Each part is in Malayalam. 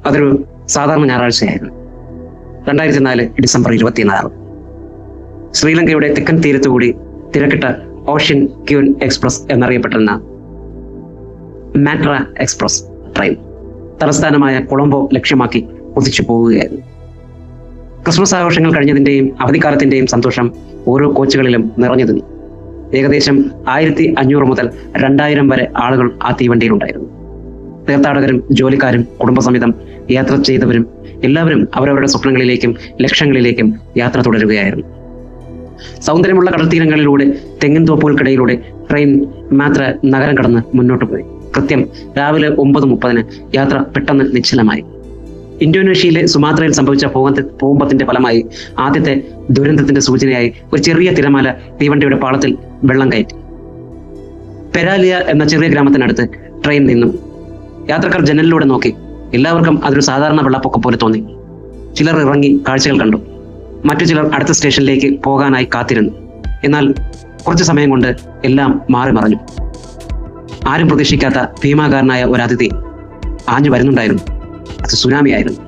അതൊരു സാധാരണ ഞായറാഴ്ചയായിരുന്നു. 2004 ഡിസംബർ 24. ശ്രീലങ്കയുടെ തെക്കൻ തീരത്തുകൂടി തിരക്കിട്ട ഓഷ്യൻ ക്യൂൻ എക്സ്പ്രസ് എന്നറിയപ്പെട്ടിരുന്ന മാട്ര എക്സ്പ്രസ് ട്രെയിൻ തലസ്ഥാനമായ കൊളംബോ ലക്ഷ്യമാക്കി കുതിച്ചു പോവുകയായിരുന്നു. ക്രിസ്മസ് ആഘോഷങ്ങൾ കഴിഞ്ഞതിന്റെയും അവധിക്കാലത്തിന്റെയും സന്തോഷം ഓരോ കോച്ചുകളിലും നിറഞ്ഞു നിന്നു. ഏകദേശം 1500 മുതൽ 2000 വരെ ആളുകൾ ആ തീവണ്ടിയിലുണ്ടായിരുന്നു. തീർത്ഥാടകരും ജോലിക്കാരും കുടുംബസമേതം യാത്ര ചെയ്തവരും എല്ലാവരും അവരവരുടെ സ്വപ്നങ്ങളിലേക്കും ലക്ഷ്യങ്ങളിലേക്കും യാത്ര തുടരുകയായിരുന്നു. സൗന്ദര്യമുള്ള കടൽത്തീരങ്ങളിലൂടെ തെങ്ങിൻ തോപ്പുകൾക്കിടയിലൂടെ ട്രെയിൻ മാത്ര നഗരം കടന്ന് മുന്നോട്ട് പോയി. കൃത്യം രാവിലെ 9:30 യാത്ര പെട്ടെന്ന് നിശ്ചലമായി. ഇന്തോനേഷ്യയിലെ സുമാത്രയിൽ സംഭവിച്ച ഭൂകമ്പത്തിന്റെ ഫലമായി ആദ്യത്തെ ദുരന്തത്തിന്റെ സൂചനയായി ഒരു ചെറിയ തിരമാല തീവണ്ടിയുടെ പാളത്തിൽ വെള്ളം കയറ്റി. പെരാലിയ എന്ന ചെറിയ ഗ്രാമത്തിനടുത്ത് ട്രെയിൻ നിന്നു. യാത്രക്കാർ ജനലിലൂടെ നോക്കി. എല്ലാവർക്കും അതൊരു സാധാരണ വെള്ളപ്പൊക്കം പോലെ തോന്നി. ചിലർ ഇറങ്ങി കാഴ്ചകൾ കണ്ടു. മറ്റു ചിലർ അടുത്ത സ്റ്റേഷനിലേക്ക് പോകാനായി കാത്തിരുന്നു. എന്നാൽ കുറച്ചു സമയം കൊണ്ട് എല്ലാം മാറി മറഞ്ഞു. ആരും പ്രതീക്ഷിക്കാത്ത ഭീമാകാരനായ ഒരു അതിഥി ആഞ്ഞു വരുന്നുണ്ടായിരുന്നു. അത് സുനാമിയായിരുന്നു.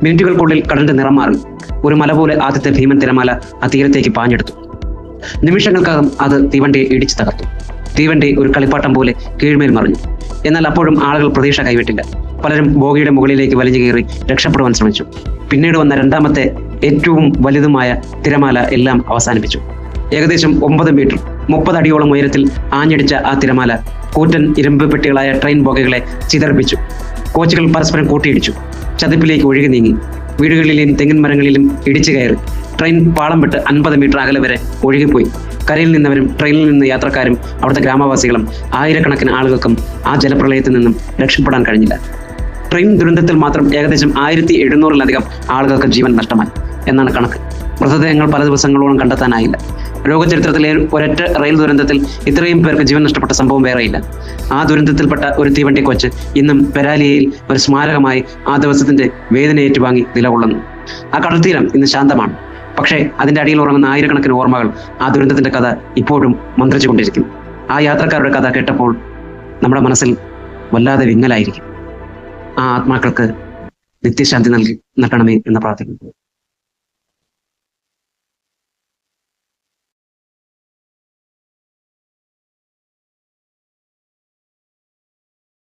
മിനിറ്റുകൾക്കുള്ളിൽ കടലിന്റെ നിറം മാറി. ഒരു മല പോലെ ആദ്യത്തെ ഭീമൻ തിരമാല ആ തീരത്തേക്ക് പാഞ്ഞെടുത്തു. നിമിഷങ്ങൾക്കകം അത് തീവണ്ടിയെ ഇടിച്ചു തകർത്തു. തീവണ്ടി ഒരു കളിപ്പാട്ടം പോലെ കീഴ്മേൽ മറിഞ്ഞു. എന്നാൽ അപ്പോഴും ആളുകൾ പ്രതീക്ഷ കൈവിട്ടില്ല. പലരും ബോഗിയുടെ മുകളിലേക്ക് വലിഞ്ഞു കയറി രക്ഷപ്പെടുവാൻ ശ്രമിച്ചു. പിന്നീട് വന്ന രണ്ടാമത്തെ ഏറ്റവും വലുതുമായ തിരമാല എല്ലാം അവസാനിപ്പിച്ചു. ഏകദേശം 9 മീറ്റർ 30 അടിയോളം ഉയരത്തിൽ ആഞ്ഞടിച്ച ആ തിരമാല കൂറ്റൻ ഇരുമ്പ് പെട്ടികളായ ട്രെയിൻ ബോഗികളെ ചിതറിപ്പിച്ചു. കോച്ചുകൾ പരസ്പരം കൂട്ടിയിടിച്ചു. ചതിപ്പിലേക്ക് ഒഴുകി നീങ്ങി. വീടുകളിലെയും തെങ്ങിൻ മരങ്ങളിലും ഇടിച്ചു കയറി. ട്രെയിൻ പാളം വിട്ട് 50 മീറ്റർ അകലെ വരെ ഒഴുകിപ്പോയി. കരയിൽ നിന്നവരും ട്രെയിനിൽ നിന്ന് യാത്രക്കാരും അവിടുത്തെ ഗ്രാമവാസികളും ആയിരക്കണക്കിന് ആളുകൾക്കും ആ ജലപ്രളയത്തിൽ നിന്നും രക്ഷപ്പെടാൻ കഴിഞ്ഞില്ല. ട്രെയിൻ ദുരന്തത്തിൽ മാത്രം ഏകദേശം 1700-ലധികം ആളുകൾക്ക് ജീവൻ നഷ്ടമായി എന്നാണ് കണക്ക്. മൃതദേഹങ്ങൾ പല ദിവസങ്ങളോളം കണ്ടെത്താനായില്ല. ലോകചരിത്രത്തിലെ ഒരൊറ്റ റെയിൽ ദുരന്തത്തിൽ ഇത്രയും പേർക്ക് ജീവൻ നഷ്ടപ്പെട്ട സംഭവം വേറെയില്ല. ആ ദുരന്തത്തിൽപ്പെട്ട ഒരു തീവണ്ടി കോച്ച് ഇന്നും പെരാലിയയിൽ ഒരു സ്മാരകമായി ആ ദിവസത്തിന്റെ വേദന ഏറ്റുവാങ്ങി നിലകൊള്ളുന്നു. ആ കടൽത്തീരം ഇന്ന് ശാന്തമാണ്. പക്ഷേ അതിന്റെ അടിയിൽ ഉറങ്ങുന്ന ആയിരക്കണക്കിന് ഓർമ്മകൾ ആ ദുരന്തത്തിന്റെ കഥ ഇപ്പോഴും മന്ത്രിച്ചുകൊണ്ടിരിക്കും. ആ യാത്രക്കാരുടെ കഥ കേട്ടപ്പോൾ നമ്മുടെ മനസ്സിൽ വല്ലാതെ വിങ്ങലായിരിക്കും. ആ ആത്മാക്കൾക്ക് നിത്യശാന്തി നൽകണമേ എന്ന് പ്രാർത്ഥിക്കുന്നു.